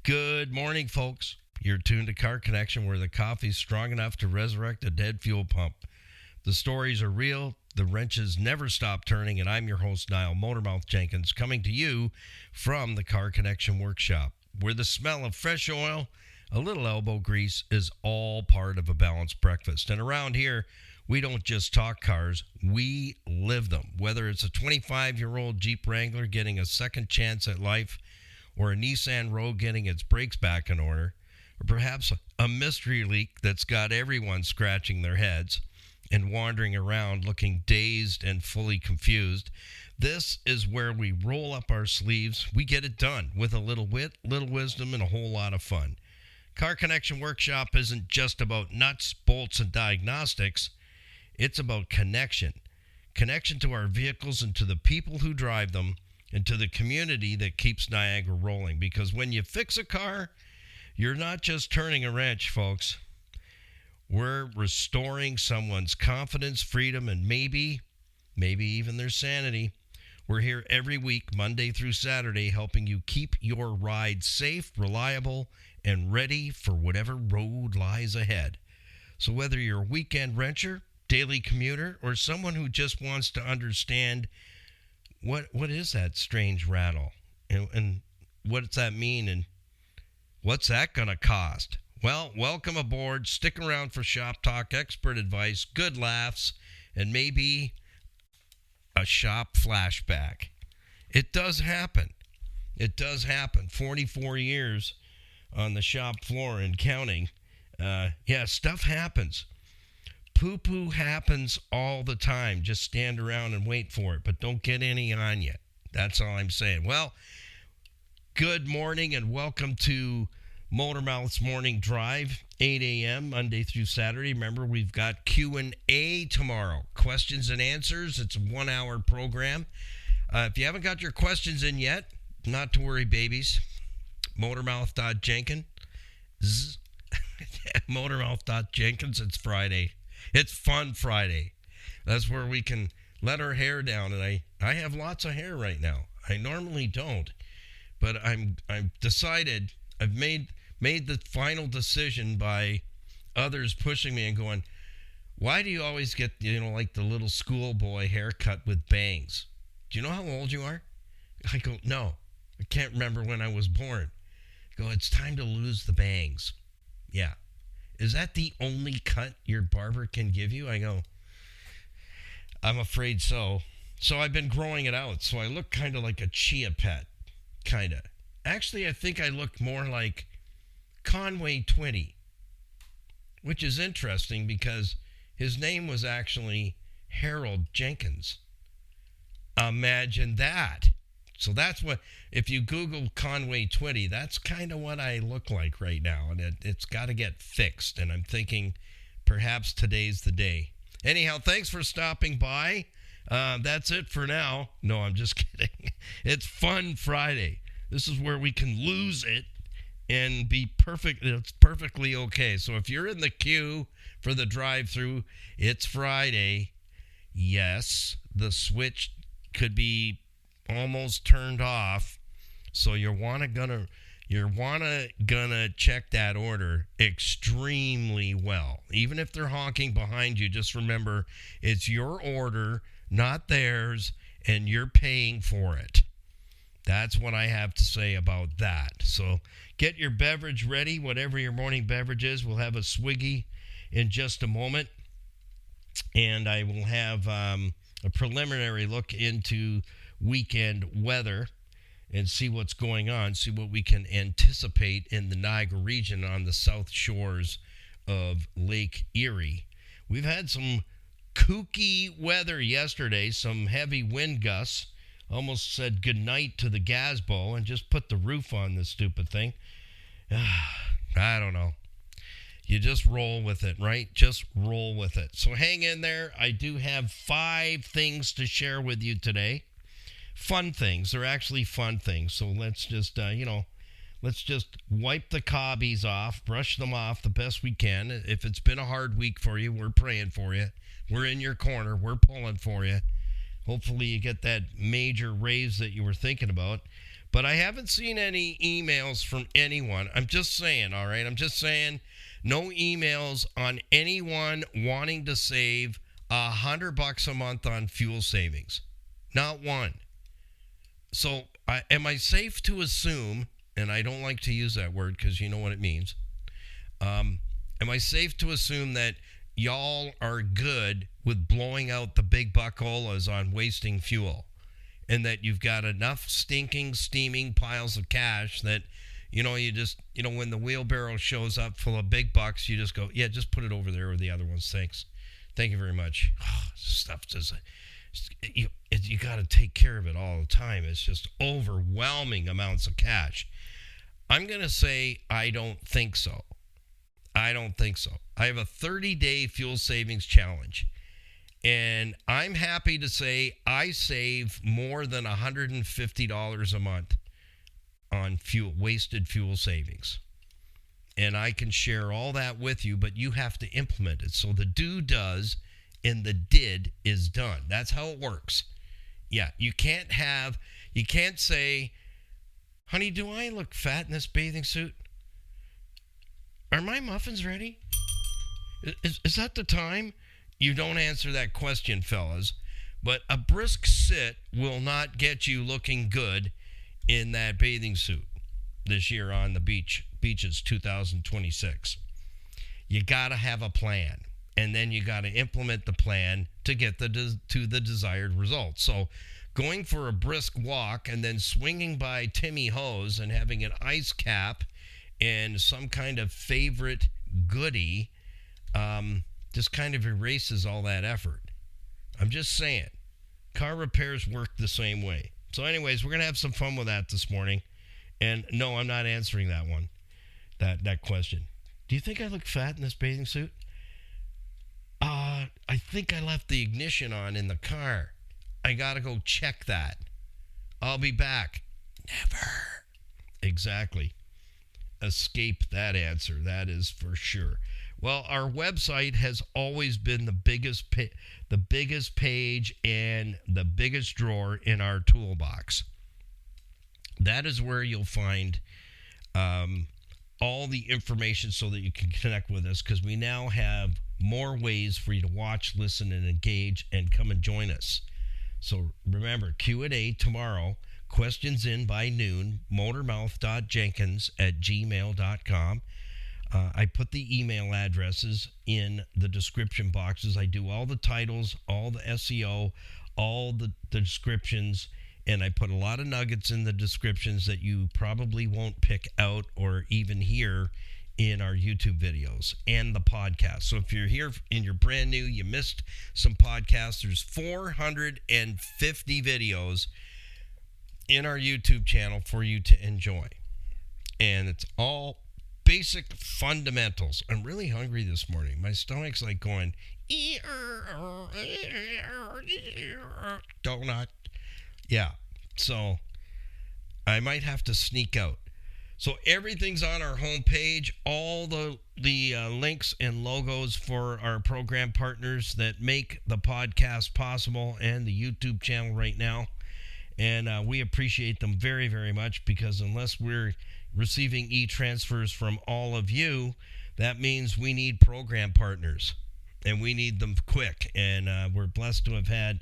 Good morning, folks. You're tuned to Car Connection, where the coffee's strong enough to resurrect a dead fuel pump. The stories are real, the wrenches never stop turning, and I'm your host, Niall Motormouth Jenkins, coming to you from the Car Connection Workshop, where the smell of fresh oil, a little elbow grease, is all part of a balanced breakfast. And around here, we don't just talk cars, we live them. Whether it's a 25-year-old Jeep Wrangler getting a second chance at life, or a Nissan Rogue getting its brakes back in order, or perhaps a mystery leak that's got everyone scratching their heads and wandering around looking dazed and fully confused, this is where we roll up our sleeves. We get it done with a little wit, little wisdom, and a whole lot of fun. Car Connection Workshop isn't just about nuts, bolts, and diagnostics. It's about connection. Connection to our vehicles and to the people who drive them, and to the community that keeps Niagara rolling. Because when you fix a car, you're not just turning a wrench, folks. We're restoring someone's confidence, freedom, and maybe even their sanity. We're here every week, Monday through Saturday, helping you keep your ride safe, reliable, and ready for whatever road lies ahead. So whether you're a weekend wrencher, daily commuter, or someone who just wants to understand what is that strange rattle, and what does that mean, and what's that going to cost? Well, welcome aboard. Stick around for shop talk, expert advice, good laughs, and maybe a shop flashback. It does happen. 44 years on the shop floor and counting. Stuff happens. Poo-poo happens all the time. Just stand around and wait for it, but don't get any on you. That's all I'm saying. Well, good morning and welcome to Motormouth Morning Drive, 8 a.m. Monday through Saturday. Remember, we've got Q&A tomorrow. Questions and answers. It's a 1-hour program. If you haven't got your questions in yet, not to worry, babies. Motormouth.jenkins. Motormouth.jenkins. It's Friday. It's Fun Friday. That's where we can let our hair down. And I have lots of hair right now. I normally don't. But I've decided, I've made the final decision by others pushing me and going, why do you always get, like the little schoolboy haircut with bangs? Do you know how old you are? I go, no. I can't remember when I was born. I go, it's time to lose the bangs. Yeah. Is that the only cut your barber can give you? I go, I'm afraid so. So I've been growing it out. So I look kind of like a chia pet. Kind of. Actually, I think I look more like Conway Twitty, which is interesting because his name was actually Harold Jenkins. Imagine that. So that's what, if you Google Conway Twitty, that's kind of what I look like right now. And it's got to get fixed. And I'm thinking perhaps today's the day. Anyhow, thanks for stopping by. That's it for now. No, I'm just kidding. It's Fun Friday. This is where we can lose it and be perfect. It's perfectly okay. So if you're in the queue for the drive-through, it's Friday. Yes, the switch could be almost turned off, so you're gonna check that order extremely well. Even if they're honking behind you, just remember it's your order, not theirs, and you're paying for it. That's what I have to say about that. So get your beverage ready, whatever your morning beverage is. We'll have a swiggy in just a moment, and I will have a preliminary look into weekend weather and see what's going on, see what we can anticipate in the Niagara region on the south shores of Lake Erie. We've had some kooky weather yesterday, some heavy wind gusts. Almost said goodnight to the Gazebo and just put the roof on this stupid thing. I don't know. You just roll with it, right? Just roll with it. So hang in there. I do have 5 things to share with you today. Fun things. They're actually fun things. So let's just, let's just wipe the cobbies off, brush them off the best we can. If it's been a hard week for you, we're praying for you. We're in your corner. We're pulling for you. Hopefully you get that major raise that you were thinking about. But I haven't seen any emails from anyone. I'm just saying, all right? I'm just saying no emails on anyone wanting to save $100 a month on fuel savings. Not one. So am I safe to assume, and I don't like to use that word because you know what it means, am I safe to assume that y'all are good with blowing out the big buckolas on wasting fuel? And that you've got enough stinking, steaming piles of cash that, you just, when the wheelbarrow shows up full of big bucks, you just go, yeah, just put it over there with the other ones. Thanks. Thank you very much. Stuff just, you got to take care of it all the time. It's just overwhelming amounts of cash. I'm going to say I don't think so. I don't think so. I have a 30-day fuel savings challenge. And I'm happy to say I save more than $150 a month on wasted fuel savings. And I can share all that with you, but you have to implement it. So the do does and the did is done. That's how it works. Yeah, you can't say, honey, do I look fat in this bathing suit? Are my muffins ready? Is that the time? You don't answer that question, fellas. But a brisk sit will not get you looking good in that bathing suit this year on the beaches 2026. You got to have a plan. And then you got to implement the plan to get to the desired result. So going for a brisk walk and then swinging by Timmy Ho's and having an ice cap and some kind of favorite goodie just kind of erases all that effort. I'm just saying. Car repairs work the same way. So anyways, we're going to have some fun with that this morning. And no, I'm not answering that one, that question. Do you think I look fat in this bathing suit? I think I left the ignition on in the car. I got to go check that. I'll be back. Never. Exactly. Escape that answer. That is for sure. Well, our website has always been the biggest page and the biggest drawer in our toolbox. That is where you'll find all the information so that you can connect with us, because we now have more ways for you to watch, listen, and engage, and come and join us. So remember, Q&A tomorrow, questions in by noon, motormouth.jenkins@gmail.com. I put the email addresses in the description boxes. I do all the titles, all the SEO, all the descriptions, and I put a lot of nuggets in the descriptions that you probably won't pick out or even hear in our YouTube videos and the podcast. So if you're here and you're brand new, you missed some podcasts, there's 450 videos in our YouTube channel for you to enjoy. And it's all basic fundamentals. I'm really hungry this morning. My stomach's like going, donut. Yeah, so I might have to sneak out. So everything's on our homepage. All the links and logos for our program partners that make the podcast possible and the YouTube channel right now. And we appreciate them very, very much, because unless we're receiving e-transfers from all of you, that means we need program partners, and we need them quick. And we're blessed to have had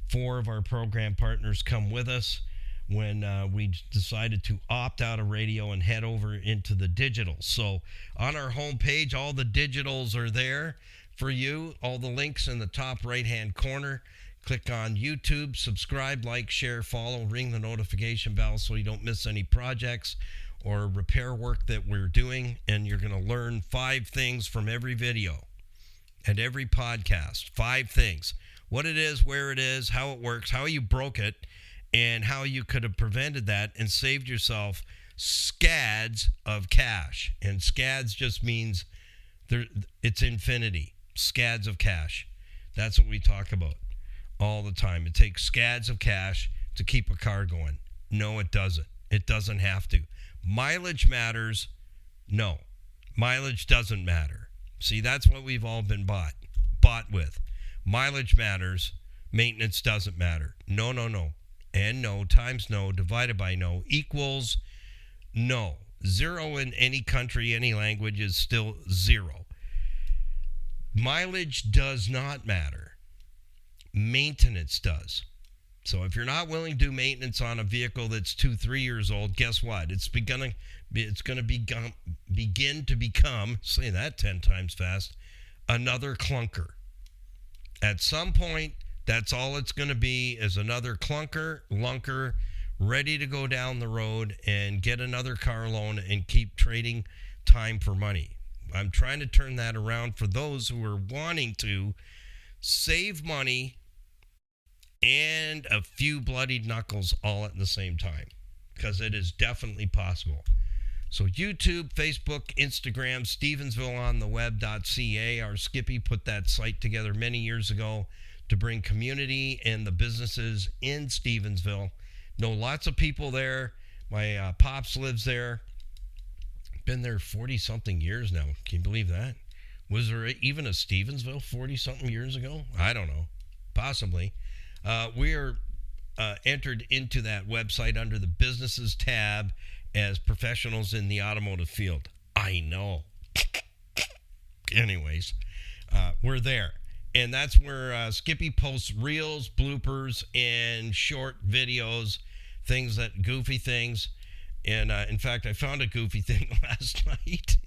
4 of our program partners come with us when we decided to opt out of radio and head over into the digital. So on our homepage, all the digitals are there for you. All the links in the top right-hand corner. Click on YouTube, subscribe, like, share, follow, ring the notification bell so you don't miss any projects or repair work that we're doing. And you're going to learn 5 things from every video and every podcast. 5 things. What it is, where it is, how it works, how you broke it, and how you could have prevented that and saved yourself scads of cash. And scads just means it's infinity. Scads of cash. That's what we talk about all the time. It takes scads of cash to keep a car going. No, it doesn't. It doesn't have to. Mileage matters. No, mileage doesn't matter. See, that's what we've all been bought with. Mileage matters. Maintenance doesn't matter. No. and no times no divided by no equals no. Zero in any country, any language is still zero. Mileage does not matter. Maintenance does. So if you're not willing to do maintenance on a vehicle that's 2-3 years old, guess what? It's going to begin to become, say that 10 times fast, another clunker. At some point, that's all it's going to be, is another lunker, ready to go down the road and get another car loan and keep trading time for money. I'm trying to turn that around for those who are wanting to save money and a few bloodied knuckles all at the same time, because it is definitely possible. So YouTube, Facebook, Instagram, Stevensvilleontheweb.ca. Our Skippy put that site together many years ago to bring community and the businesses in Stevensville. Know lots of people there. My pops lives there. Been there 40-something years now. Can you believe that? Was there even a Stevensville 40-something years ago? I don't know. Possibly. We are entered into that website under the businesses tab as professionals in the automotive field. I know. Anyways, we're there. And that's where Skippy posts reels, bloopers, and short videos, goofy things. And in fact, I found a goofy thing last night.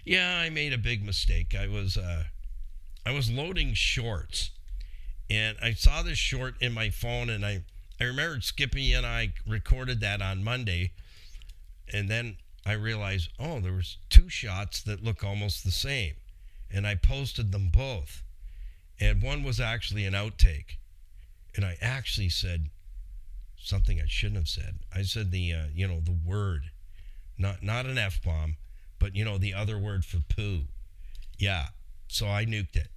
Yeah, I made a big mistake. I was loading shorts, and I saw this short in my phone, and I remembered Skippy and I recorded that on Monday, and then I realized, there was 2 shots that look almost the same, and I posted them both, and one was actually an outtake, and I actually said something I shouldn't have said. I said the word, not an F-bomb, but the other word for poo. Yeah, so I nuked it.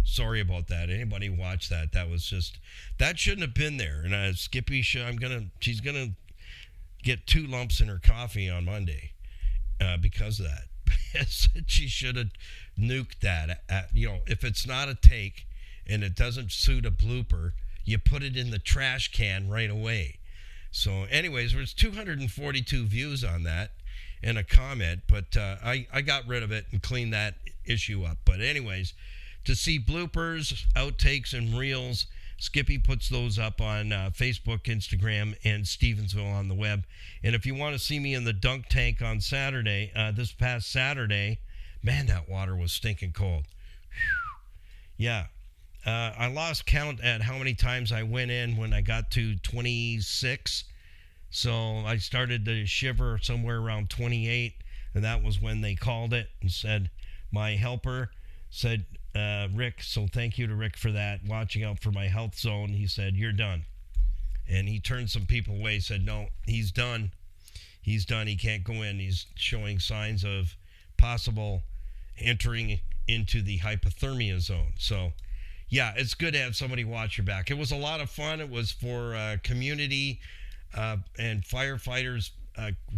Sorry about that. Anybody watch that? That shouldn't have been there. And Skippy, she's gonna get 2 lumps in her coffee on Monday because of that. She should have nuked that. If it's not a take and it doesn't suit a blooper, you put it in the trash can right away. So anyways, there's 242 views on that and a comment, but I got rid of it and cleaned that issue up. But anyways, to see bloopers, outtakes, and reels, Skippy puts those up on Facebook, Instagram, and Stevensville on the web. And if you want to see me in the dunk tank on Saturday, this past Saturday, man, that water was stinking cold. Yeah. I lost count at how many times I went in when I got to 26. So I started to shiver somewhere around 28. And that was when they called it and said, my helper said, Rick, so thank you to Rick for that, watching out for my health zone. He said, you're done. And he turned some people away, said, no, he's done. He's done. He can't go in. He's showing signs of possible entering into the hypothermia zone. So, yeah, it's good to have somebody watch your back. It was a lot of fun. It was for community and firefighters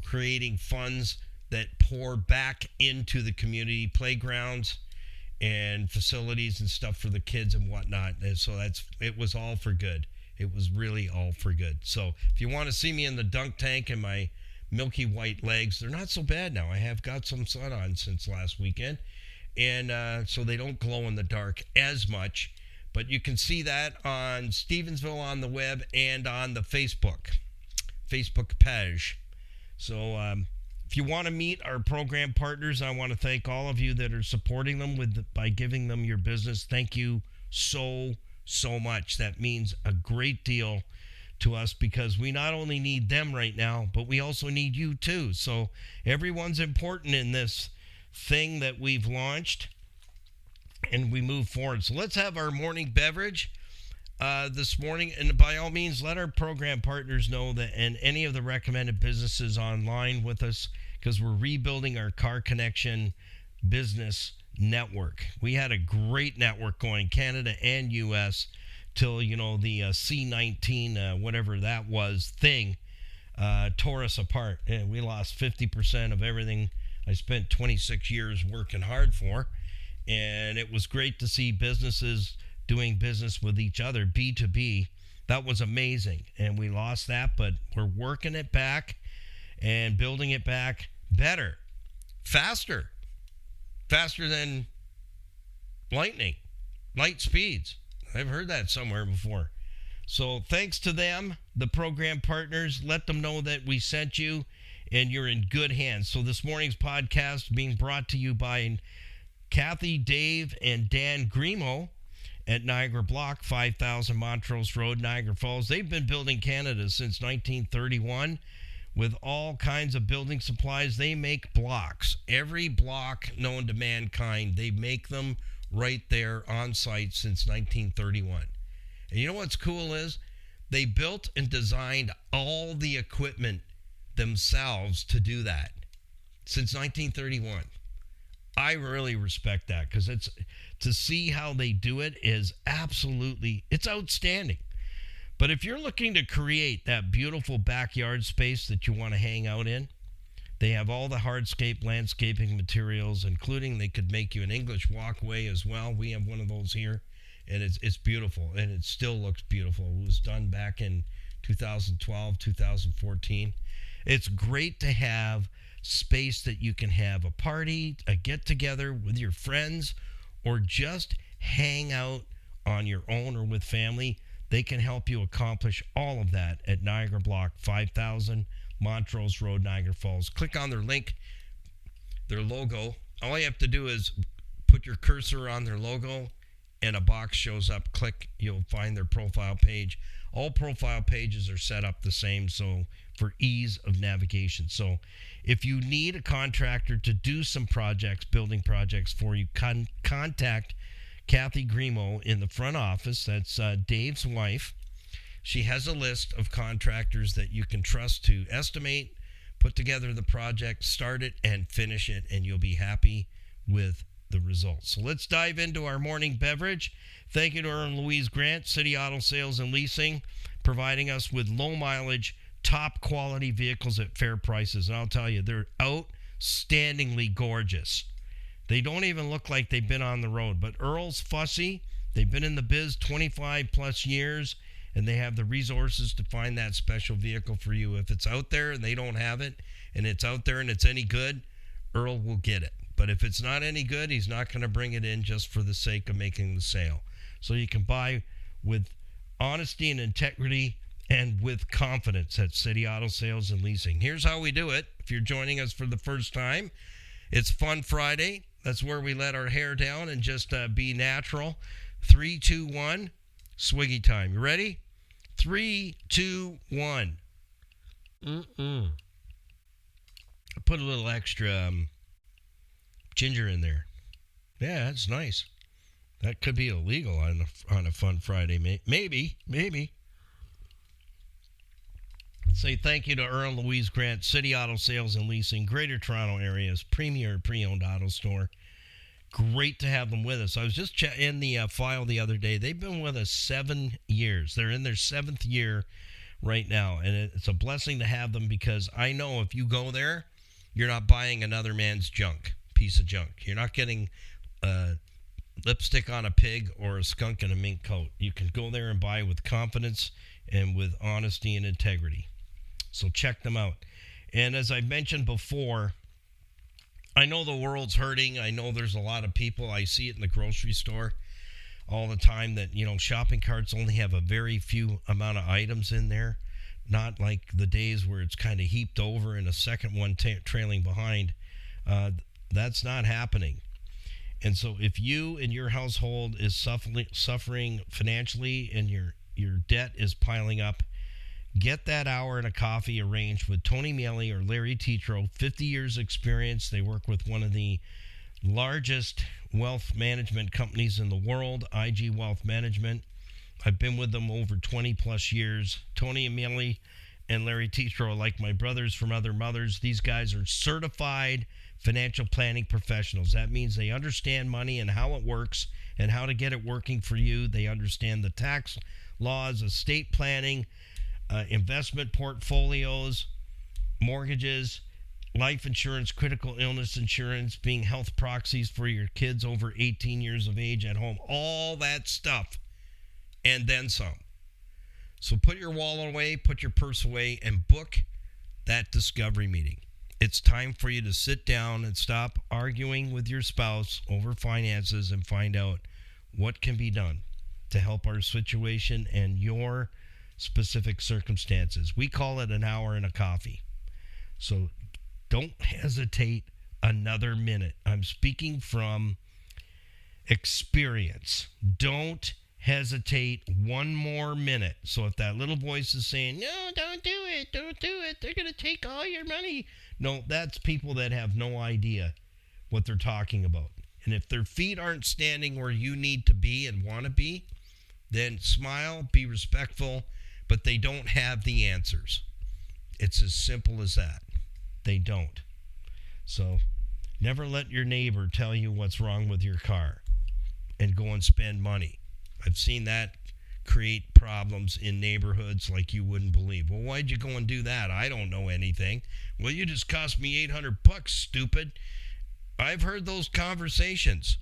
creating funds that pour back into the community playgrounds and facilities and stuff for the kids and whatnot. And so it was all for good. It was really all for good. So if you want to see me in the dunk tank and my milky white legs, they're not so bad now. I have got some sun on since last weekend. And so they don't glow in the dark as much. But you can see that on Stevensville on the web and on the Facebook page. So if you want to meet our program partners, I want to thank all of you that are supporting them by giving them your business. Thank you so much. That means a great deal to us because we not only need them right now, but we also need you too. So everyone's important in this thing that we've launched. And we move forward. So let's have our morning beverage this morning. And by all means, let our program partners know that and any of the recommended businesses online with us because we're rebuilding our Car Connection business network. We had a great network going, Canada and U.S., till, the C-19, whatever that was, thing tore us apart. And we lost 50% of everything I spent 26 years working hard for. And it was great to see businesses doing business with each other, B2B. That was amazing. And we lost that, but we're working it back and building it back better, faster than light speeds. I've heard that somewhere before. So thanks to them, the program partners. Let them know that we sent you and you're in good hands. So this morning's podcast being brought to you by Kathy, Dave, and Dan Grimo at Niagara Block, 5000 Montrose Road, Niagara Falls. They've been building Canada since 1931 with all kinds of building supplies. They make blocks. Every block known to mankind, they make them right there on site since 1931. And you know what's cool is they built and designed all the equipment themselves to do that since 1931. I really respect that because it's to see how they do it is absolutely, it's outstanding. But if you're looking to create that beautiful backyard space that you want to hang out in, they have all the hardscape landscaping materials, including they could make you an English walkway as well. We have one of those here, and it's beautiful, and it still looks beautiful. It was done back in 2012, 2014. It's great to have space that you can have a party, a get-together with your friends, or just hang out on your own or with family. They can help you accomplish all of that at Niagara Block, 5000 Montrose Road, Niagara Falls. Click on their link, their logo. All you have to do is put your cursor on their logo and a box shows up. Click, you'll find their profile page. All profile pages are set up the same, so for ease of navigation. So if you need a contractor to do some projects, building projects for you, contact Kathy Grimo in the front office. That's Dave's wife. She has a list of contractors that you can trust to estimate, put together the project, start it, and finish it, and you'll be happy with the results. So let's dive into our morning beverage. Thank you to Earl and Louise Grant, City Auto Sales and Leasing, providing us with low mileage, top quality vehicles at fair prices. And I'll tell you, they're outstandingly gorgeous. They don't even look like they've been on the road. But Earl's fussy. They've been in the biz 25 plus years, and they have the resources to find that special vehicle for you. If it's out there and they don't have it, and it's out there and it's any good, Earl will get it. But if it's not any good, he's not going to bring it in just for the sake of making the sale. So you can buy with honesty and integrity and with confidence at City Auto Sales and Leasing. Here's how we do it. If you're joining us for the first time, it's Fun Friday. That's where we let our hair down and just be natural. 3, 2, 1, swiggy time. You ready? 3, 2, 1. I put a little extra ginger in there. Yeah, that's nice. That could be illegal on a Fun Friday. Maybe. Say thank you to Earl and Louise Grant, City Auto Sales and Leasing, Greater Toronto Area's premier pre-owned auto store. Great to have them with us. I was just in the file the other day. They've been with us 7 years. They're in their 7th year right now, and it's a blessing to have them because I know if you go there, you're not buying another man's piece of junk. You're not getting lipstick on a pig or a skunk in a mink coat. You can go there and buy with confidence and with honesty and integrity. So check them out. And as I mentioned before, I know the world's hurting. I know there's a lot of people. I see it in the grocery store all the time that, shopping carts only have a very few amount of items in there. Not like the days where it's kind of heaped over and a second one trailing behind. That's not happening. And so if you and your household is suffering financially and your debt is piling up, get that hour and a coffee arranged with Tony Miele or Larry Tetro, 50 years experience. They work with one of the largest wealth management companies in the world, IG Wealth Management. I've been with them over 20 plus years. Tony Miele and Larry Tetro are like my brothers from other mothers. These guys are certified financial planning professionals. That means they understand money and how it works and how to get it working for you. They understand the tax laws, estate planning, investment portfolios, mortgages, life insurance, critical illness insurance, being health proxies for your kids over 18 years of age at home, all that stuff, and then some. So put your wallet away, put your purse away, and book that discovery meeting. It's time for you to sit down and stop arguing with your spouse over finances and find out what can be done to help our situation and your specific circumstances. We call it an hour and a coffee. So don't hesitate another minute. I'm speaking from experience. Don't hesitate one more minute. So if that little voice is saying, no, don't do it, they're going to take all your money. No, that's people that have no idea what they're talking about. And if their feet aren't standing where you need to be and want to be, then smile, be respectful, but they don't have the answers. It's as simple as that. They don't. So never let your neighbor tell you what's wrong with your car and go and spend money. I've seen that create problems in neighborhoods like you wouldn't believe. Well, why'd you go and do that? I don't know anything. Well, you just cost me $800, stupid. I've heard those conversations.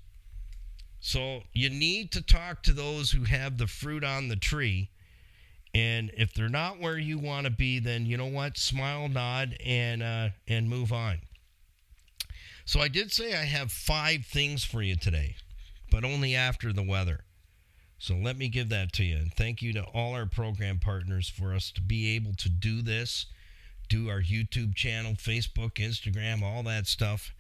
So you need to talk to those who have the fruit on the tree. And if they're not where you want to be, then you know what? Smile, nod, and move on. So I did say I have 5 things for you today, but only after the weather. So let me give that to you. And thank you to all our program partners for us to be able to do this, do our YouTube channel, Facebook, Instagram, all that stuff.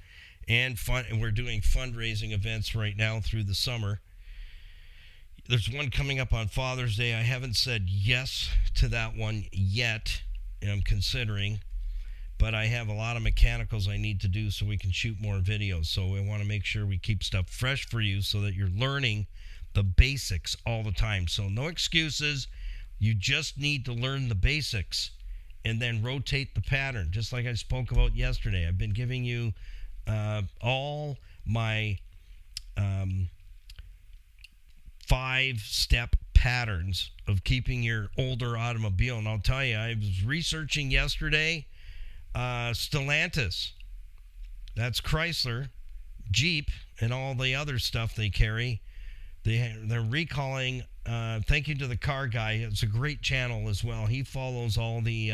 And we're doing fundraising events right now through the summer. There's one coming up on Father's Day. I haven't said yes to that one yet. I'm considering. But I have a lot of mechanicals I need to do so we can shoot more videos. So we want to make sure we keep stuff fresh for you so that you're learning the basics all the time. So no excuses. You just need to learn the basics and then rotate the pattern. Just like I spoke about yesterday. I've been giving you all my 5-step patterns of keeping your older automobile. And I'll tell you, I was researching yesterday, Stellantis. That's Chrysler, Jeep, and all the other stuff they carry. They're recalling, thank you to the car guy. It's a great channel as well. He follows all the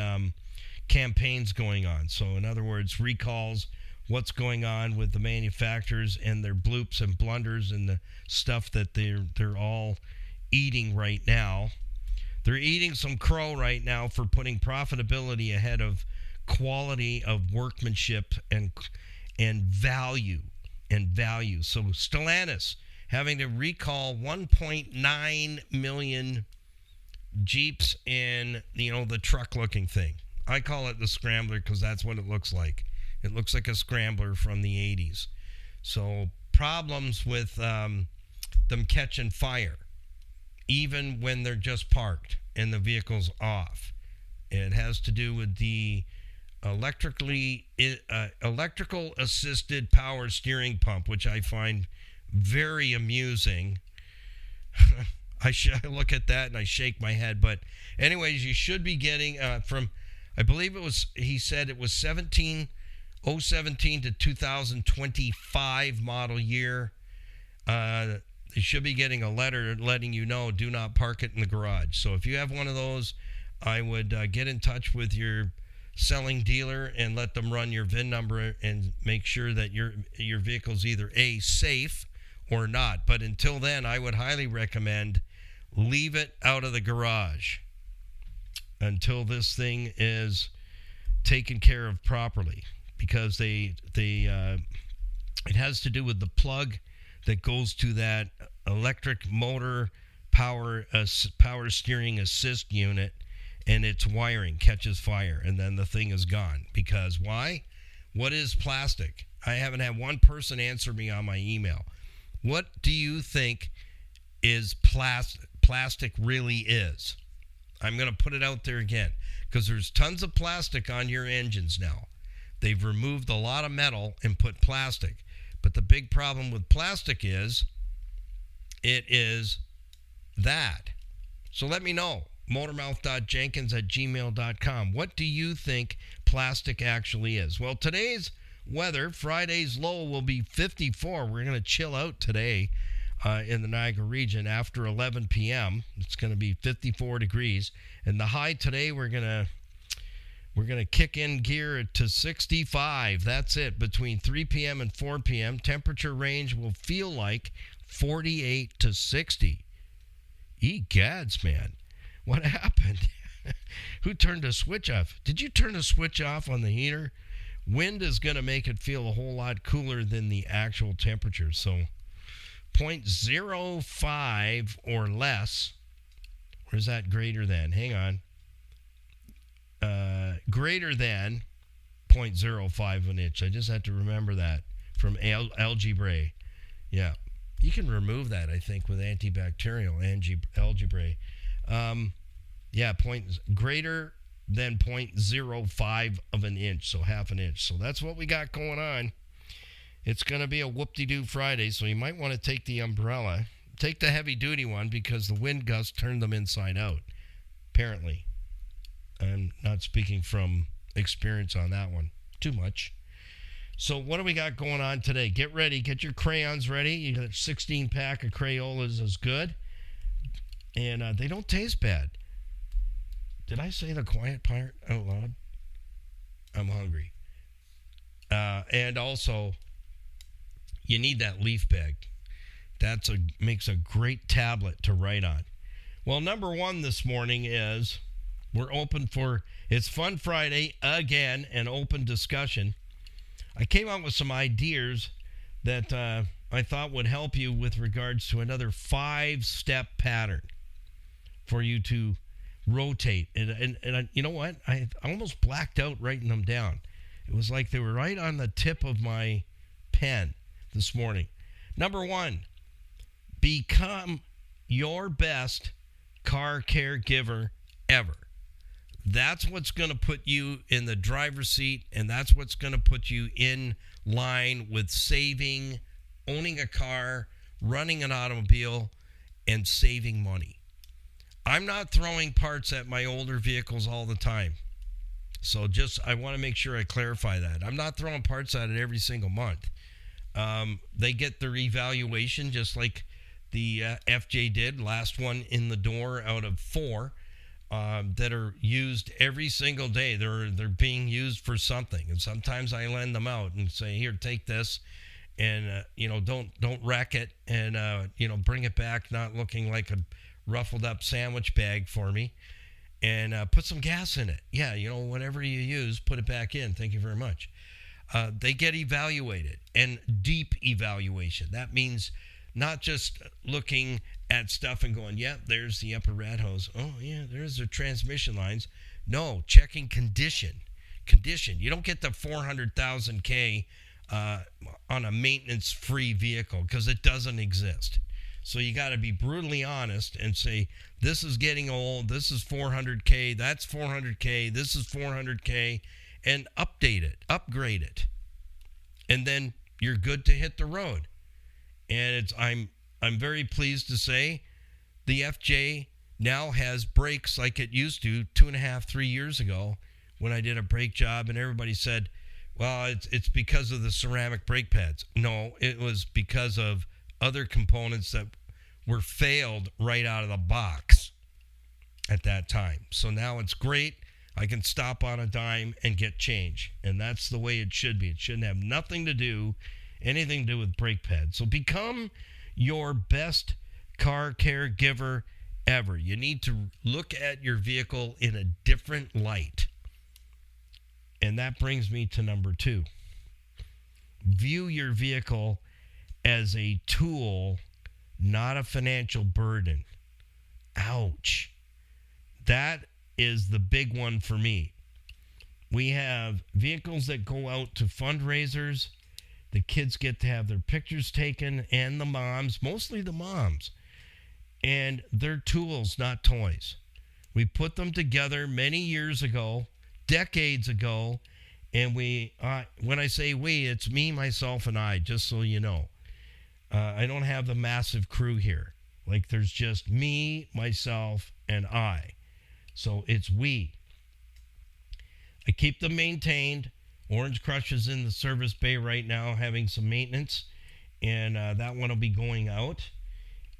campaigns going on. So in other words, recalls, what's going on with the manufacturers and their bloops and blunders and the stuff that they're all eating right now. They're eating some crow right now for putting profitability ahead of quality of workmanship and value. So Stellantis having to recall 1.9 million Jeeps and the truck looking thing. I call it the Scrambler because that's what it looks like. It looks like a Scrambler from the 80s. So problems with them catching fire, even when they're just parked and the vehicle's off. It has to do with the electrical assisted power steering pump, which I find very amusing. I look at that and I shake my head. But anyways, you should be getting from, I believe he said it was 017 to 2025 model year. You should be getting a letter letting you know, do not park it in the garage. So if you have one of those, I would get in touch with your selling dealer and let them run your VIN number and make sure that your vehicle's either A, safe or not. But until then, I would highly recommend leave it out of the garage until this thing is taken care of properly, because it has to do with the plug that goes to that electric motor power steering assist unit, and its wiring catches fire, and then the thing is gone. Because why? What is plastic? I haven't had one person answer me on my email. What do you think is plastic really is? I'm going to put it out there again, because there's tons of plastic on your engines now. They've removed a lot of metal and put plastic. But the big problem with plastic is it is that. So let me know. Motormouth.jenkins@gmail.com. What do you think plastic actually is? Well, today's weather, Friday's low will be 54. We're going to chill out today. in the Niagara region after 11 p.m. It's going to be 54 degrees. And the high today, we're going to kick in gear to 65. That's it. Between 3 p.m. and 4 p.m., temperature range will feel like 48 to 60. Egads, man. What happened? Who turned the switch off? Did you turn the switch off on the heater? Wind is going to make it feel a whole lot cooler than the actual temperature. So 0.05 or less. Where's that greater than? Hang on. Greater than 0.05 of an inch. I just had to remember that from algebra. Yeah. You can remove that, I think, with antibacterial algebra. Greater than 0.05 of an inch, so half an inch. So that's what we got going on. It's going to be a whoop-de-doo Friday, so you might want to take the umbrella. Take the heavy-duty one because the wind gusts turned them inside out, apparently. I'm not speaking from experience on that one too much. So what do we got going on today? Get ready. Get your crayons ready. You got a 16-pack of Crayolas is good. And they don't taste bad. Did I say the quiet part out loud? I'm hungry. And also, you need that leaf bag. Makes a great tablet to write on. Well, number one this morning is we're open for It's Fun Friday again, an open discussion. I came up with some ideas that I thought would help you with regards to another 5-step pattern for you to rotate. And you know what? I almost blacked out writing them down. It was like they were right on the tip of my pen this morning. Number one, become your best car caregiver ever. That's what's going to put you in the driver's seat, and that's what's going to put you in line with saving, owning a car, running an automobile, and saving money. I'm not throwing parts at my older vehicles all the time. So I want to make sure I clarify that. I'm not throwing parts at it every single month. They get their evaluation just like the FJ did, last one in the door out of 4. That are used every single day. They're being used for something, and sometimes I lend them out and say, "Here, take this, and don't wreck it, and bring it back not looking like a ruffled up sandwich bag for me, and put some gas in it. Yeah, whatever you use, put it back in. Thank you very much." They get evaluated, and deep evaluation. That means not just looking at stuff and going, yeah, there's the upper rat hose. Oh, yeah, there's the transmission lines. No, checking condition. You don't get the 400,000 K on a maintenance-free vehicle because it doesn't exist. So you got to be brutally honest and say, this is getting old. This is 400K. That's 400K. This is 400K. And update it, upgrade it. And then you're good to hit the road. And I'm very pleased to say the FJ now has brakes like it used to 2.5-3 years ago when I did a brake job, and everybody said, well, it's because of the ceramic brake pads. No, it was because of other components that were failed right out of the box at that time. So now it's great. I can stop on a dime and get change. And that's the way it should be. It shouldn't have anything to do with brake pads. So become your best car caregiver ever. You need to look at your vehicle in a different light. And that brings me to number 2. View your vehicle as a tool, not a financial burden. Ouch. That is the big one for me. We have vehicles that go out to fundraisers. The kids get to have their pictures taken, and the moms, mostly the moms. And they're tools, not toys. We put them together many years ago, decades ago, and when I say we, it's me, myself, and I, just so you know. I don't have the massive crew here. Like, there's just me, myself, and I. So it's we. I keep them maintained. Orange Crush is in the service bay right now having some maintenance, and that one will be going out.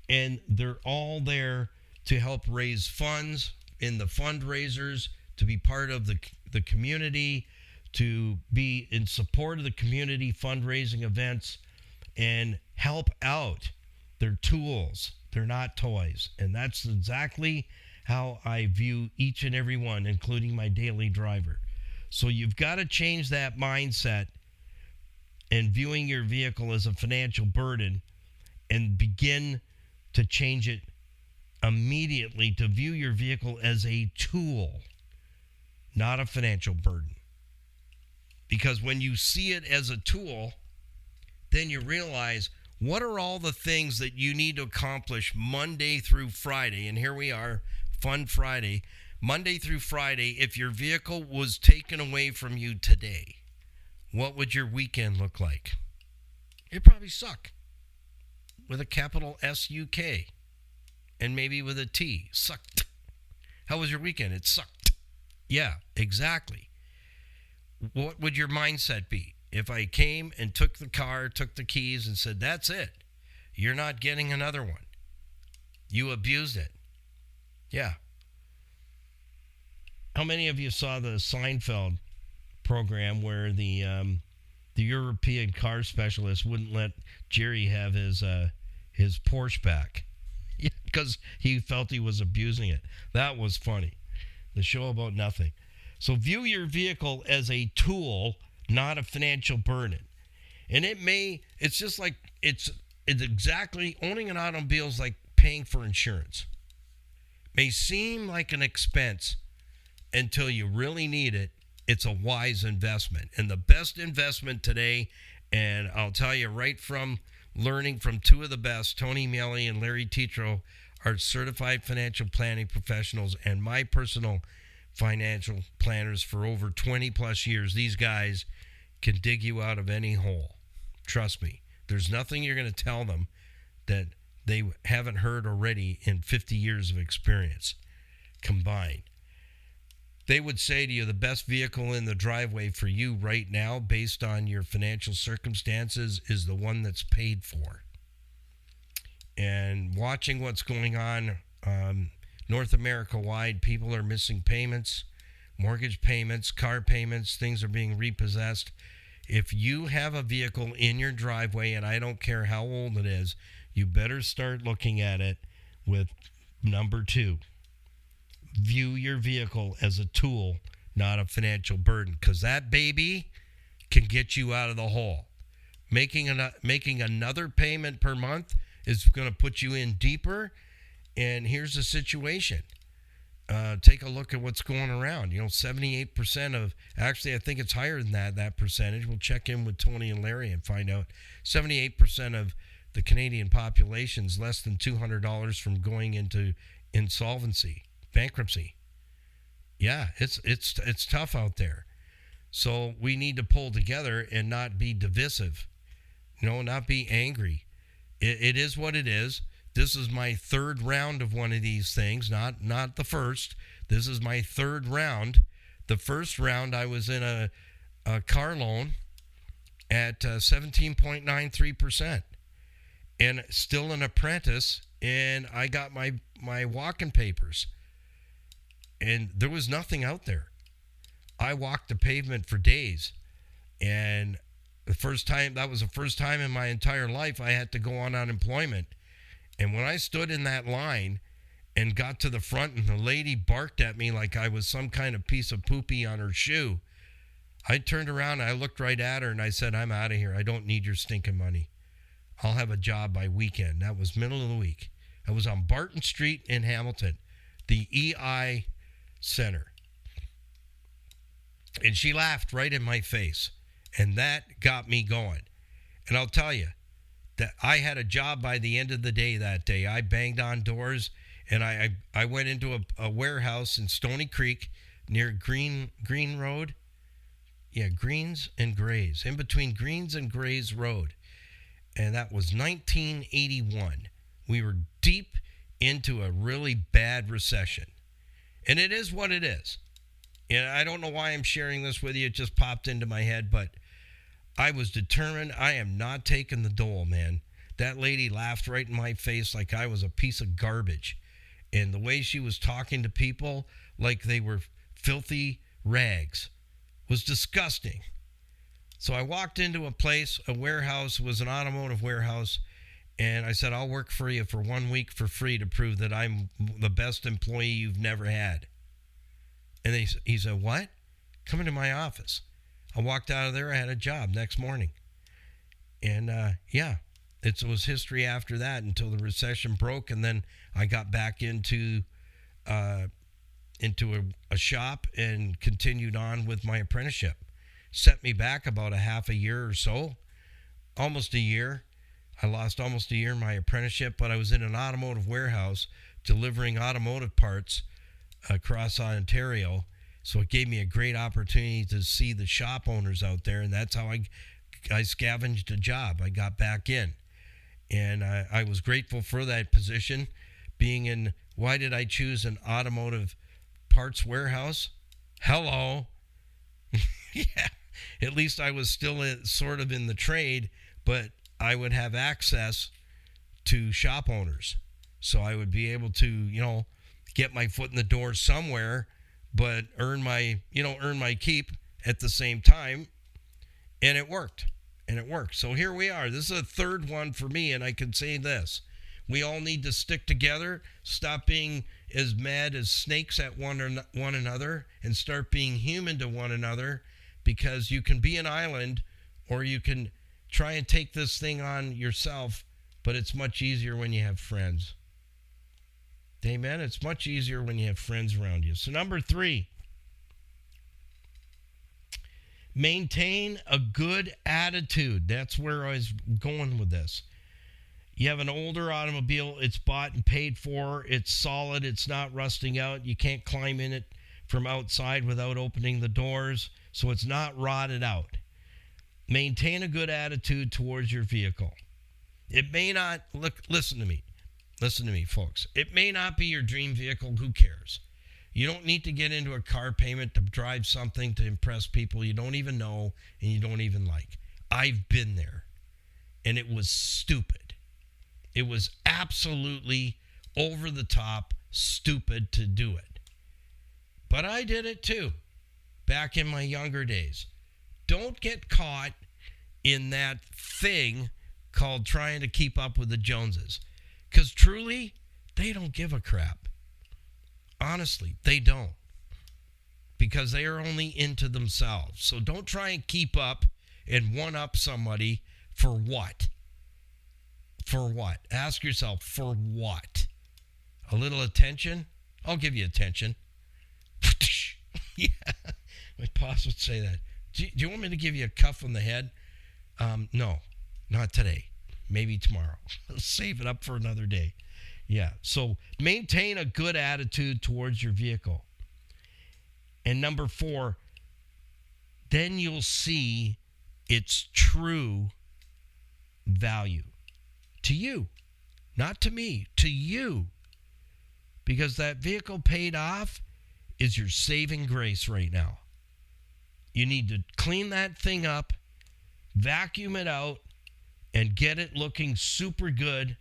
And they're all there to help raise funds in the fundraisers, to be part of the community, to be in support of the community fundraising events, and help out. They're tools. They're not toys. And that's exactly how I view each and every one, including my daily driver. So you've got to change that mindset and viewing your vehicle as a financial burden, and begin to change it immediately to view your vehicle as a tool, not a financial burden. Because when you see it as a tool, then you realize, what are all the things that you need to accomplish Monday through Friday? And here we are, Fun Friday. Monday through Friday, if your vehicle was taken away from you today, what would your weekend look like? It'd probably suck. With a capital S-U-K. And maybe with a T. Sucked. How was your weekend? It sucked. Yeah, exactly. What would your mindset be? If I came and took the car, took the keys, and said, that's it. You're not getting another one. You abused it. Yeah. How many of you saw the Seinfeld program where the European car specialist wouldn't let Jerry have his Porsche back? Yeah, because he felt he was abusing it. That was funny. The show about nothing. So view your vehicle as a tool, not a financial burden. And it's just like, it's exactly, owning an automobile is like paying for insurance. May seem like an expense until you really need it. It's a wise investment. And the best investment today, and I'll tell you right from learning from two of the best, Tony Miele and Larry Tetro, are certified financial planning professionals and my personal financial planners for over 20 plus years. These guys can dig you out of any hole. Trust me. There's nothing you're going to tell them that they haven't heard already in 50 years of experience combined. They would say to you, the best vehicle in the driveway for you right now, based on your financial circumstances, is the one that's paid for. And watching what's going on North America wide, people are missing payments, mortgage payments, car payments, things are being repossessed. If you have a vehicle in your driveway, and I don't care how old it is, you better start looking at it with number 2. View your vehicle as a tool, not a financial burden, because that baby can get you out of the hole. Making another payment per month is going to put you in deeper. And here's the situation. Take a look at what's going around. 78% of, actually, I think it's higher than that percentage. We'll check in with Tony and Larry and find out. 78% of the Canadian population is less than $200 from going into insolvency. Bankruptcy. Yeah, it's tough out there. So we need to pull together and not be divisive. Not be angry. It is what it is. This is my third round of one of these things, not the first. This is my third round. The first round I was in a car loan at 17.93%, and still an apprentice, and I got my walking papers. And there was nothing out there. I walked the pavement for days. And that was the first time in my entire life I had to go on unemployment. And when I stood in that line and got to the front and the lady barked at me like I was some kind of piece of poopy on her shoe, I turned around and I looked right at her and I said, I'm out of here. I don't need your stinking money. I'll have a job by weekend. That was middle of the week. I was on Barton Street in Hamilton, the EI Center. And she laughed right in my face. And that got me going. And I'll tell you that I had a job by the end of the day that day. I banged on doors, and I went into a warehouse in Stony Creek near Green Road. Yeah, Greens and Grays. In between Greens and Grays Road. And that was 1981. We were deep into a really bad recession. And it is what it is. And I don't know why I'm sharing this with you. It just popped into my head, but I was determined. I am not taking the dole, man. that lady laughed right in my face like I was a piece of garbage. And the way she was talking to people like they were filthy rags was disgusting. So I walked into a place, a warehouse, was an automotive warehouse, and I said, I'll work for you for 1 week for free to prove that I'm the best employee you've never had. And he said, what? Come into my office. I walked out of there. I had a job next morning. And it was history after that until the recession broke. And then I got back into a shop and continued on with my apprenticeship. Set me back about a half a year or so, almost a year. I lost almost a year in my apprenticeship, but I was in an automotive warehouse delivering automotive parts across Ontario. So it gave me a great opportunity to see the shop owners out there, and that's how I scavenged a job. I got back in, and I was grateful for that position. Being in, why did I choose an automotive parts warehouse? Hello. Yeah, at least I was still sort of in the trade, but I would have access to shop owners. So I would be able to, get my foot in the door somewhere, but earn my keep at the same time. And it worked. So here we are. This is a third one for me, and I can say this. We all need to stick together, stop being as mad as snakes at one another, and start being human to one another, because you can be an island or you can try and take this thing on yourself, but it's much easier when you have friends. Amen. It's much easier when you have friends around you. So number 3, maintain a good attitude. That's where I was going with this. You have an older automobile. It's bought and paid for. It's solid. It's not rusting out. You can't climb in it from outside without opening the doors. So it's not rotted out. Maintain a good attitude towards your vehicle. It may not, listen to me, folks. It may not be your dream vehicle. Who cares? You don't need to get into a car payment to drive something to impress people you don't even know and you don't even like. I've been there, and it was stupid. It was absolutely over the top stupid to do it. But I did it too, back in my younger days. Don't get caught in that thing called trying to keep up with the Joneses. Because truly, they don't give a crap. Honestly, they don't. Because they are only into themselves. So don't try and keep up and one-up somebody for what? For what? Ask yourself, for what? A little attention? I'll give you attention. Yeah, my boss would say that. Do you want me to give you a cuff on the head? No, not today. Maybe tomorrow. Save it up for another day. Yeah, so maintain a good attitude towards your vehicle. And number 4, then you'll see its true value to you, not to me, to you. Because that vehicle paid off is your saving grace right now. You need to clean that thing up, vacuum it out, and get it looking super good.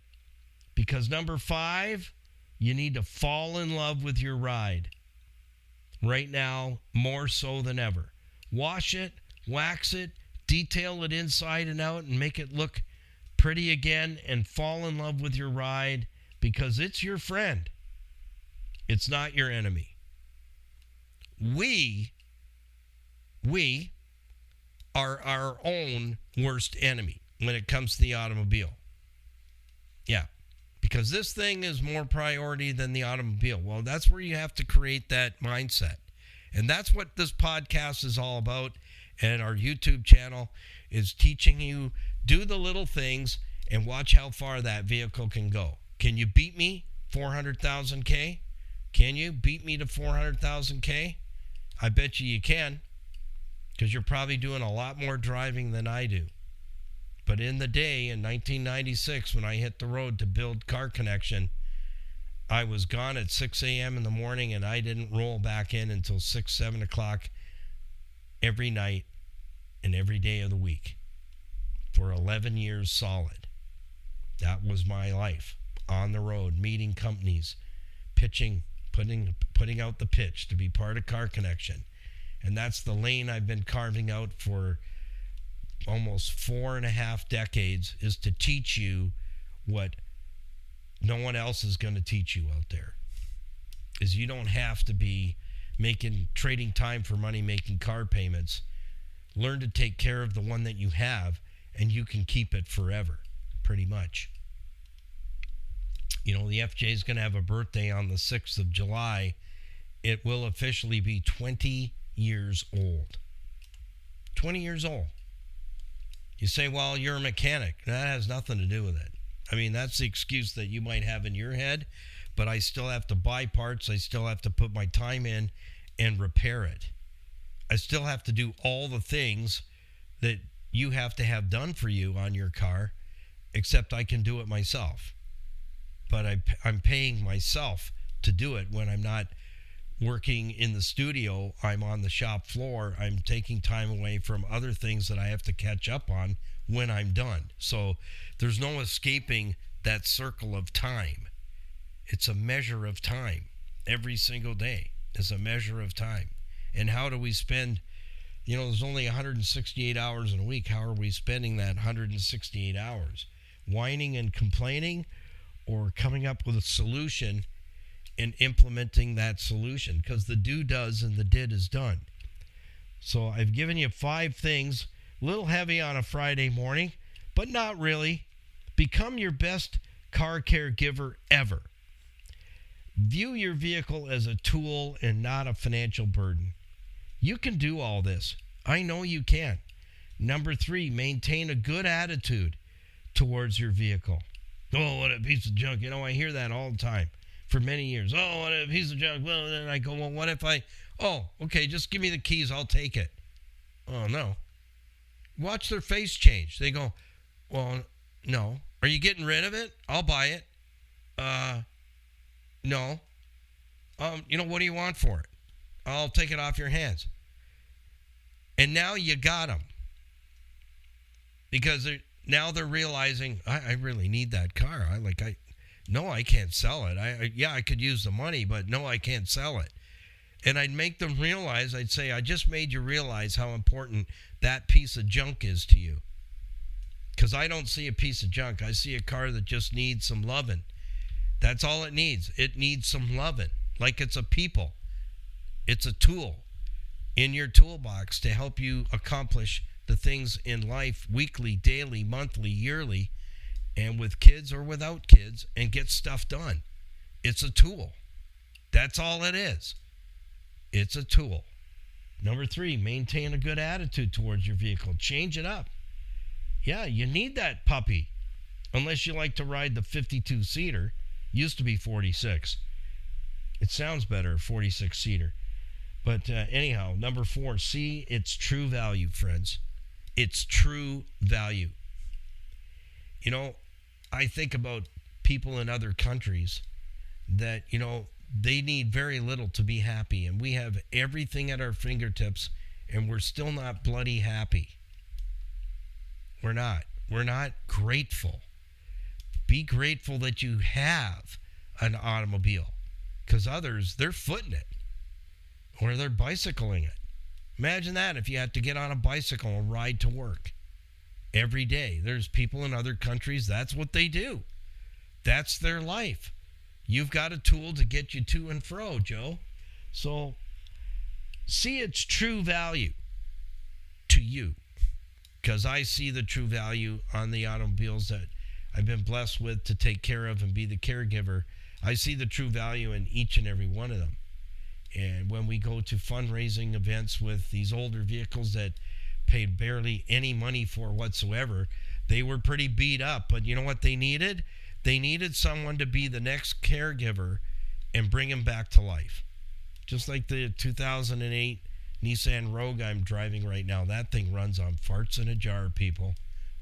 Because number 5, you need to fall in love with your ride. Right now, more so than ever. Wash it, wax it, detail it inside and out, and make it look pretty again, and fall in love with your ride, because it's your friend. It's not your enemy. We are our own worst enemy when it comes to the automobile. Yeah, because this thing is more priority than the automobile. Well, that's where you have to create that mindset. And that's what this podcast is all about. And our YouTube channel is teaching you, do the little things and watch how far that vehicle can go. Can you beat me 400,000 K? Can you beat me to 400,000 K? I bet you can, because you're probably doing a lot more driving than I do. But in the day, in 1996, when I hit the road to build Car Connection, I was gone at 6 a.m. in the morning, and I didn't roll back in until 6, 7 o'clock every night and every day of the week for 11 years solid. That was my life. On the road, meeting companies, pitching, putting out the pitch to be part of Car Connection. And that's the lane I've been carving out for almost 4.5 decades, is to teach you what no one else is going to teach you out there. Is you don't have to be trading time for money, making car payments. Learn to take care of the one that you have, and you can keep it forever, pretty much. The FJ is going to have a birthday on the 6th of July. It will officially be 20 years old. 20 years old. You say, well, you're a mechanic. That has nothing to do with it. I mean, that's the excuse that you might have in your head, but I still have to buy parts. I still have to put my time in and repair it. I still have to do all the things that you have to have done for you on your car, except I can do it myself. But I'm paying myself to do it when I'm not working in the studio. I'm on the shop floor. I'm taking time away from other things that I have to catch up on when I'm done. So there's no escaping that circle of time. It's a measure of time. Every single day is a measure of time. And how do we spend, there's only 168 hours in a week. How are we spending that 168 hours? Whining and complaining, or coming up with a solution and implementing that solution? Because the do does and the did is done. So I've given you 5 things, a little heavy on a Friday morning, but not really. Become your best car caregiver ever. View your vehicle as a tool and not a financial burden. You can do all this. I know you can. Number 3, maintain a good attitude towards your vehicle. Oh, what a piece of junk. I hear that all the time for many years. Oh, what a piece of junk. Well, then I go, well, what if okay, just give me the keys. I'll take it. Oh, no. Watch their face change. They go, well, no. Are you getting rid of it? I'll buy it. No. What do you want for it? I'll take it off your hands. And now you got them. Because now they're realizing, I really need that car. I can't sell it. I could use the money, but no, I can't sell it. And I'd make them realize, I'd say, I just made you realize how important that piece of junk is to you. Because I don't see a piece of junk. I see a car that just needs some loving. That's all it needs. It needs some loving. Like it's a people. It's a tool in your toolbox to help you accomplish the things in life weekly, daily, monthly, yearly, and with kids or without kids, and get stuff done. It's a tool. That's all it is. It's a tool. Number 3, maintain a good attitude towards your vehicle. Change it up. Yeah, you need that puppy. Unless you like to ride the 52-seater. Used to be 46. It sounds better, 46-seater. But anyhow, number 4, see its true value, friends. Its true value. I think about people in other countries that, they need very little to be happy. And we have everything at our fingertips, and we're still not bloody happy. We're not. We're not grateful. Be grateful that you have an automobile. Because others, they're footing it. Or they're bicycling it. Imagine that if you had to get on a bicycle and ride to work every day. There's people in other countries, that's what they do. That's their life. You've got a tool to get you to and fro, Joe. So see its true value to you. Because I see the true value on the automobiles that I've been blessed with to take care of and be the caregiver. I see the true value in each and every one of them. And when we go to fundraising events with these older vehicles that paid barely any money for whatsoever, they were pretty beat up. But you know what they needed? They needed someone to be the next caregiver and bring them back to life. Just like the 2008 Nissan Rogue I'm driving right now. That thing runs on farts in a jar, people.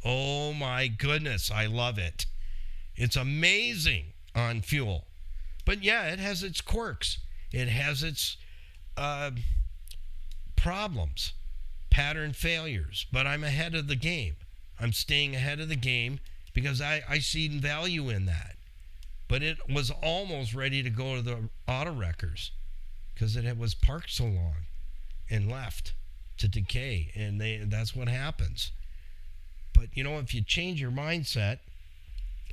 Oh my goodness, I love it. It's amazing on fuel. But yeah, it has its quirks. It has its problems, pattern failures. But I'm ahead of the game. I'm staying ahead of the game because I seen value in that. But it was almost ready to go to the auto wreckers because it was parked so long and left to decay, and that's what happens. But if you change your mindset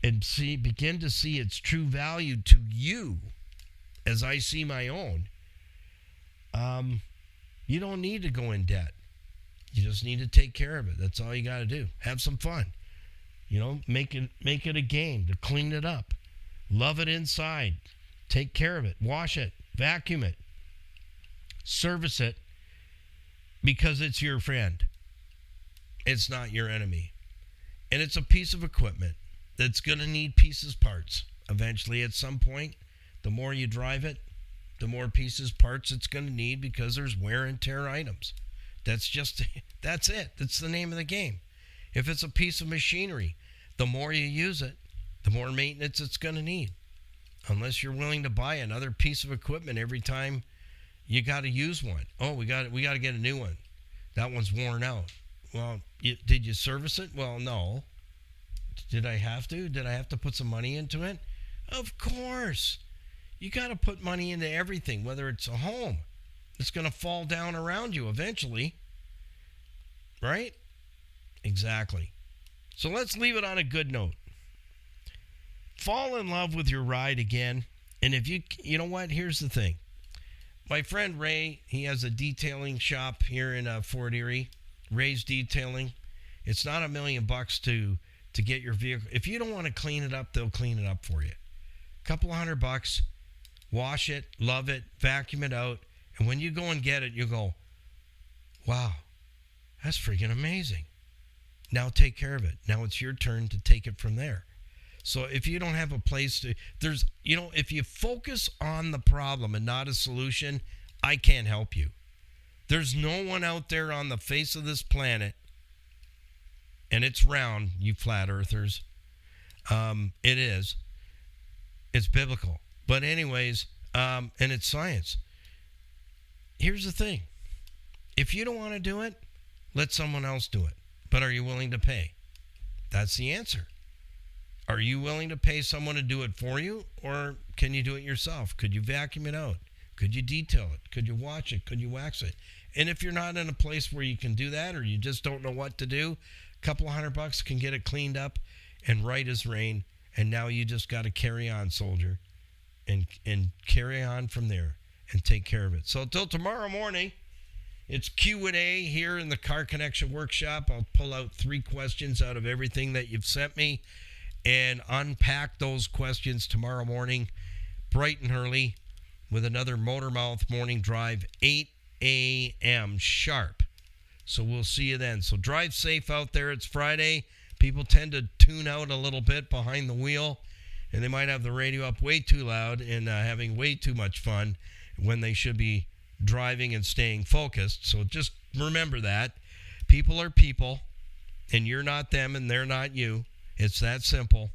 and begin to see its true value to you, as I see my own, you don't need to go in debt. You just need to take care of it. That's all you got to do. Have some fun. Make it a game to clean it up. Love it inside. Take care of it. Wash it. Vacuum it. Service it, because it's your friend. It's not your enemy. And it's a piece of equipment that's going to need parts. Eventually, at some point, the more you drive it, the more parts it's going to need, because there's wear and tear items. That's it. That's the name of the game. If it's a piece of machinery, the more you use it, the more maintenance it's going to need. Unless you're willing to buy another piece of equipment every time you got to use one. Oh, we got to get a new one. That one's worn out. Well, did you service it? Well, no. Did I have to? Did I have to put some money into it? Of course. You got to put money into everything, whether it's a home. It's going to fall down around you eventually. Right? Exactly. So let's leave it on a good note. Fall in love with your ride again. And if you know what? Here's the thing. My friend Ray, he has a detailing shop here in Fort Erie. Ray's Detailing. It's not $1 million to get your vehicle. If you don't want to clean it up, they'll clean it up for you. A couple of $100. Wash it, love it, vacuum it out. And when you go and get it, you go, wow, that's freaking amazing. Now take care of it. Now it's your turn to take it from there. So if you don't have a place to, if you focus on the problem and not a solution, I can't help you. There's no one out there on the face of this planet, and it's round, you flat earthers. It is. It's biblical. But anyways, and it's science. Here's the thing. If you don't want to do it, let someone else do it. But are you willing to pay? That's the answer. Are you willing to pay someone to do it for you, or can you do it yourself? Could you vacuum it out? Could you detail it? Could you wash it? Could you wax it? And if you're not in a place where you can do that, or you just don't know what to do, a couple of $100 can get it cleaned up and right as rain. And now you just got to carry on, soldier, and carry on from there and take care of it. So until tomorrow morning, it's Q&A here in the Car Connection Workshop. I'll pull out 3 questions out of everything that you've sent me and unpack those questions tomorrow morning, bright and early, with another Motormouth Morning Drive, 8 a.m. sharp. So we'll see you then. So drive safe out there. It's Friday. People tend to tune out a little bit behind the wheel, and they might have the radio up way too loud and having way too much fun when they should be driving and staying focused. So just remember that. People are people, and you're not them, and they're not you. It's that simple.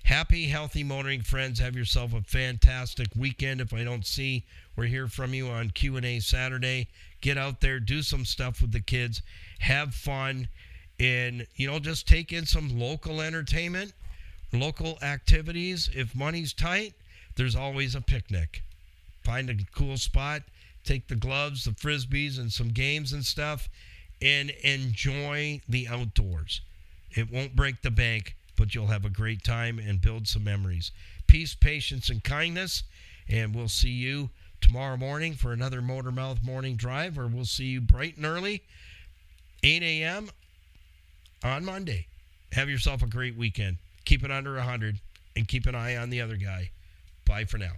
Happy, healthy motoring, friends. Have yourself a fantastic weekend. If I don't see or hear from you on Q&A Saturday, get out there, do some stuff with the kids, have fun, and, just take in some local entertainment, local activities. If money's tight, there's always a picnic. Find a cool spot, take the gloves, the frisbees, and some games and stuff, and enjoy the outdoors. It won't break the bank, but you'll have a great time and build some memories. Peace, patience, and kindness, and we'll see you tomorrow morning for another Motormouth Morning Drive, or we'll see you bright and early, 8 a.m. on Monday. Have yourself a great weekend. Keep it under 100, and keep an eye on the other guy. Bye for now.